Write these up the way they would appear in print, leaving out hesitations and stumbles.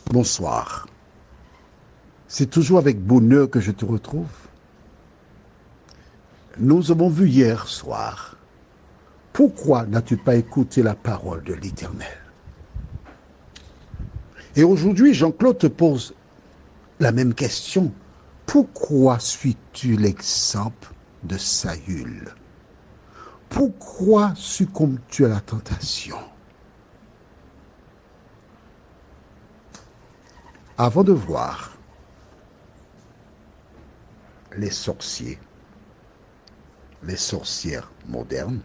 Bonsoir. C'est toujours avec bonheur que je te retrouve. Nous avons vu hier soir. Pourquoi n'as-tu pas écouté la parole de l'Éternel? Et aujourd'hui, Jean-Claude te pose la même question. Pourquoi suis-tu l'exemple de Saül? Pourquoi succombes-tu à la tentation? Avant de voir les sorciers, les sorcières modernes,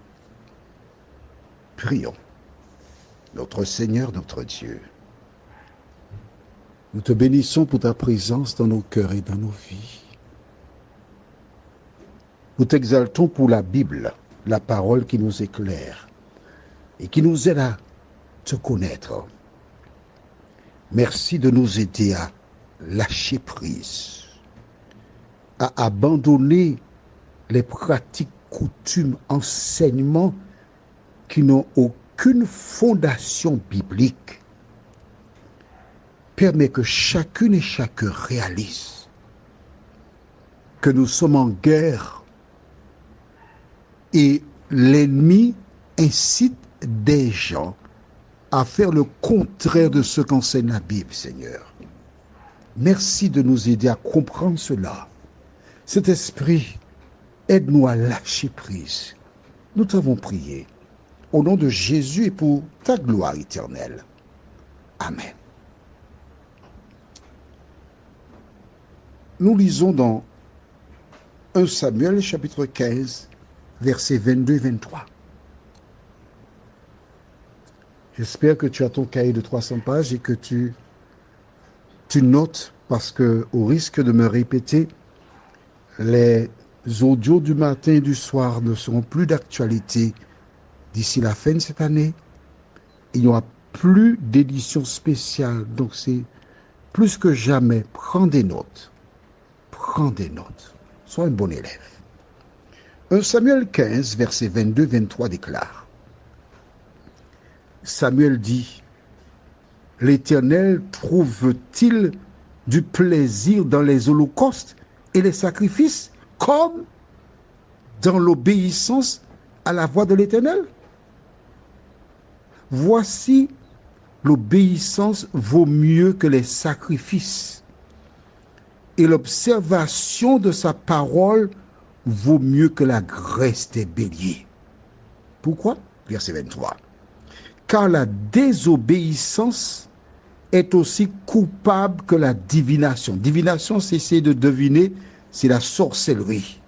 prions. Notre Seigneur, notre Dieu, nous te bénissons pour ta présence dans nos cœurs et dans nos vies. Nous t'exaltons pour la Bible, la parole qui nous éclaire et qui nous aide à te connaître. Merci de nous aider à lâcher prise, à abandonner les pratiques, coutumes, enseignements qui n'ont aucune fondation biblique. Permets que chacune et chacun réalise que nous sommes en guerre et l'ennemi incite des gens à faire le contraire de ce qu'enseigne la Bible, Seigneur. Merci de nous aider à comprendre cela. Cet esprit, aide-nous à lâcher prise. Nous t'avons prié au nom de Jésus et pour ta gloire éternelle. Amen. Nous lisons dans 1 Samuel chapitre 15, versets 22 et 23. J'espère que tu as ton cahier de 300 pages et que tu notes, parce que au risque de me répéter, les audios du matin et du soir ne seront plus d'actualité d'ici la fin de cette année. Il n'y aura plus d'édition spéciale, donc c'est plus que jamais, prends des notes. Prends des notes. Sois un bon élève. 1 Samuel 15, versets 22-23 déclare. Samuel dit, « L'Éternel trouve-t-il du plaisir dans les holocaustes et les sacrifices comme dans l'obéissance à la voix de l'Éternel? Voici, l'obéissance vaut mieux que les sacrifices, et l'observation de sa parole vaut mieux que la graisse des béliers. » Pourquoi? Verset 23. Car la désobéissance est aussi coupable que la divination. Divination, c'est essayer de deviner, c'est la sorcellerie.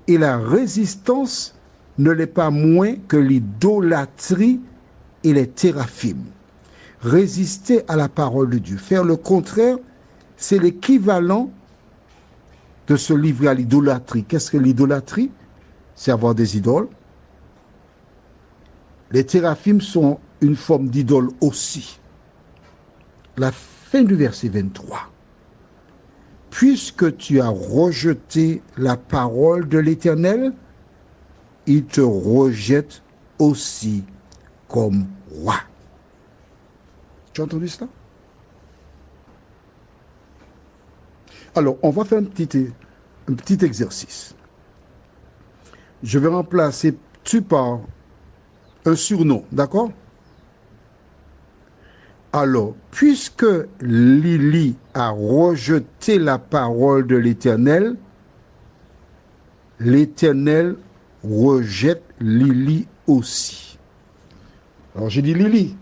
Et la résistance ne l'est pas moins que l'idolâtrie et les téraphimes. Résister à la parole de Dieu, faire le contraire, c'est l'équivalent de se livrer à l'idolâtrie. Qu'est-ce que l'idolâtrie? C'est avoir des idoles. Les téraphimes sont une forme d'idole aussi. La fin du verset 23. Puisque tu as rejeté la parole de l'Éternel, il te rejette aussi comme roi. Tu as entendu cela? Alors, on va faire un petit exercice. Je vais remplacer tu par un surnom, d'accord? Alors, puisque Lily a rejeté la parole de l'Éternel, l'Éternel rejette Lily aussi. Alors, j'ai dit Lily,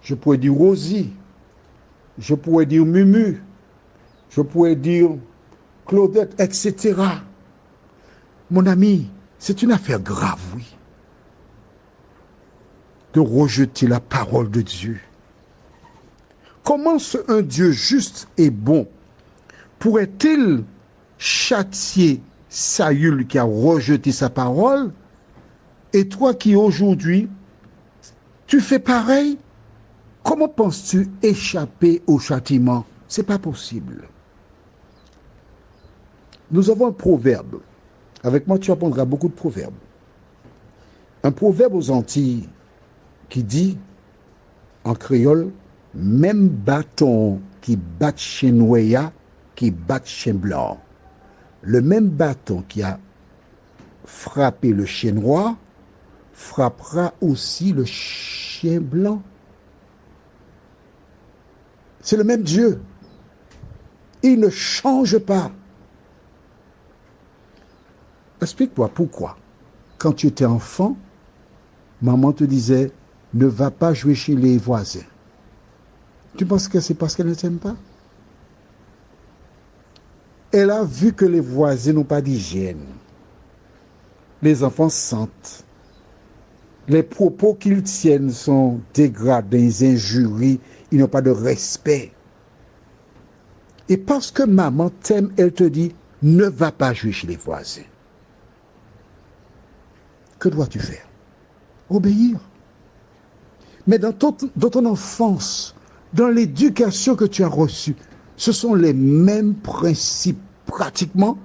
je pourrais dire Rosie, je pourrais dire Mumu, je pourrais dire Claudette, etc. Mon ami, c'est une affaire grave, oui, de rejeter la parole de Dieu. Comment un Dieu juste et bon pourrait-il châtier Saül qui a rejeté sa parole, et toi qui aujourd'hui, tu fais pareil? Comment penses-tu échapper au châtiment? C'est pas possible. Nous avons un proverbe. Avec moi, tu apprendras beaucoup de proverbes. Un proverbe aux Antilles qui dit, en créole, Même bâton qui bat chien noir, qui bat chien blanc. Le même bâton qui a frappé le chien noir frappera aussi le chien blanc. C'est le même Dieu. Il ne change pas. Explique-moi pourquoi. Quand tu étais enfant, maman te disait, ne va pas jouer chez les voisins. Tu penses que c'est parce qu'elle ne t'aime pas? Elle a vu que les voisins n'ont pas d'hygiène. Les enfants sentent. Les propos qu'ils tiennent sont dégradés, injurieux, ils n'ont pas de respect. Et parce que maman t'aime, elle te dit, ne va pas jouer chez les voisins. Que dois-tu faire? Obéir. Mais dans ton enfance, dans l'éducation que tu as reçue, ce sont les mêmes principes pratiquement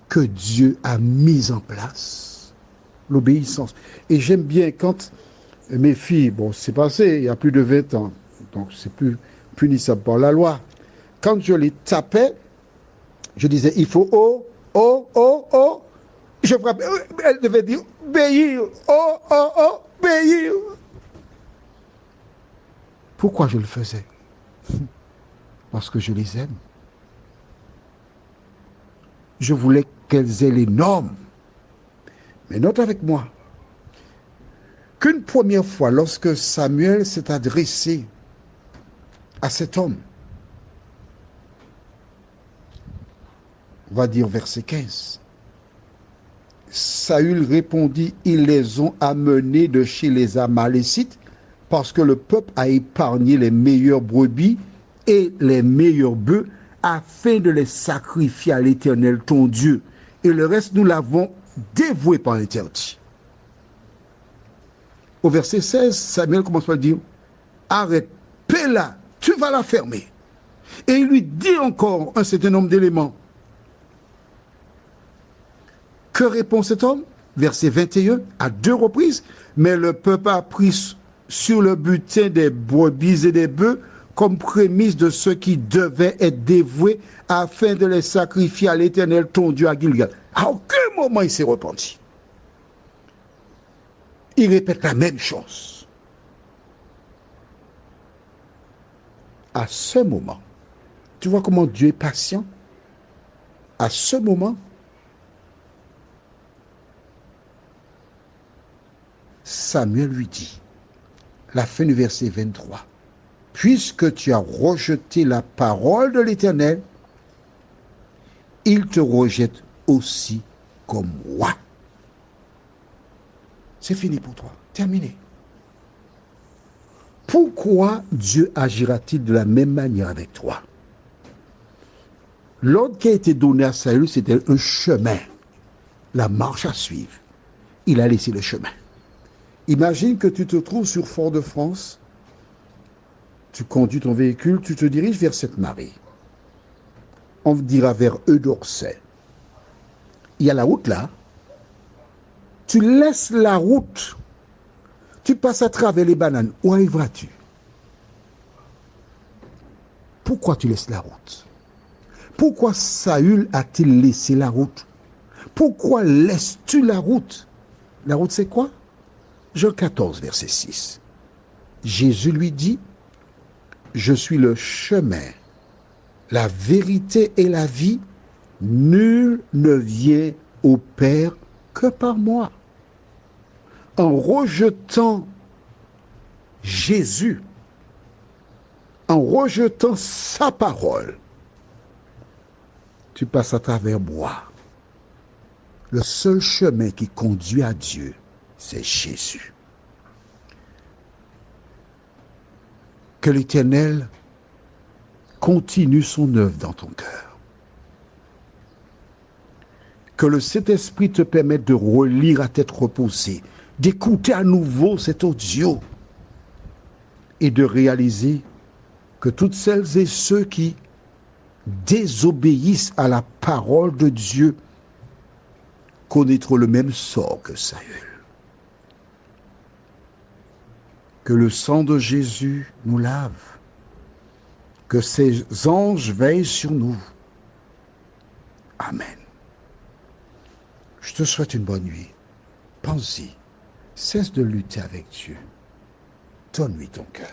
que Dieu a mis en place. L'obéissance. Et j'aime bien quand mes filles, bon, c'est passé il y a plus de 20 ans, donc c'est plus punissable par la loi. Quand je les tapais, je disais, il faut oh, oh, oh, oh. Je frappais, elle devait dire, obéir, oh, oh, oh, obéir. Pourquoi je le faisais? Parce que je les aime. Je voulais qu'elles aient les normes. Mais note avec moi qu'une première fois, lorsque Samuel s'est adressé à cet homme, on va dire verset 15, Saül répondit, ils les ont amenés de chez les Amalécites parce que le peuple a épargné les meilleures brebis et les meilleurs bœufs afin de les sacrifier à l'Éternel ton Dieu. Et le reste, nous l'avons dévoué par interdit. Au verset 16, Samuel commence par dire, arrête, paie-la, tu vas la fermer. Et il lui dit encore un certain nombre d'éléments. Que répond cet homme? Verset 21, à 2 reprises, mais le peuple a pris sur le butin des brebis et des bœufs comme prémisse de ceux qui devaient être dévoués afin de les sacrifier à l'Éternel ton Dieu à Gilgal. À aucun moment il s'est repenti. Il répète la même chose. À ce moment, tu vois comment Dieu est patient? À ce moment, Samuel lui dit, la fin du verset 23, puisque tu as rejeté la parole de l'Éternel, il te rejette aussi comme roi. C'est fini pour toi, terminé. Pourquoi Dieu agira-t-il de la même manière avec toi? L'ordre qui a été donné à Saül, c'était un chemin, la marche à suivre. Il a laissé le chemin. Imagine que tu te trouves sur Fort-de-France, tu conduis ton véhicule, tu te diriges vers cette marée. On dira vers Eudorcet. Il y a la route là. Tu laisses la route. Tu passes à travers les bananes. Où arriveras-tu? Pourquoi tu laisses la route? Pourquoi Saül a-t-il laissé la route? Pourquoi laisses-tu la route? La route c'est quoi? Jean 14, verset 6. Jésus lui dit, je suis le chemin, la vérité et la vie. Nul ne vient au Père que par moi. En rejetant Jésus, en rejetant sa parole, tu passes à travers moi. Le seul chemin qui conduit à Dieu, c'est Jésus. Que l'Éternel continue son œuvre dans ton cœur. Que le Saint-Esprit te permette de relire à tête reposée, d'écouter à nouveau cet audio et de réaliser que toutes celles et ceux qui désobéissent à la parole de Dieu connaîtront le même sort que Saül. Que le sang de Jésus nous lave. Que ses anges veillent sur nous. Amen. Je te souhaite une bonne nuit. Pense-y. Cesse de lutter avec Dieu. Donne-lui ton cœur.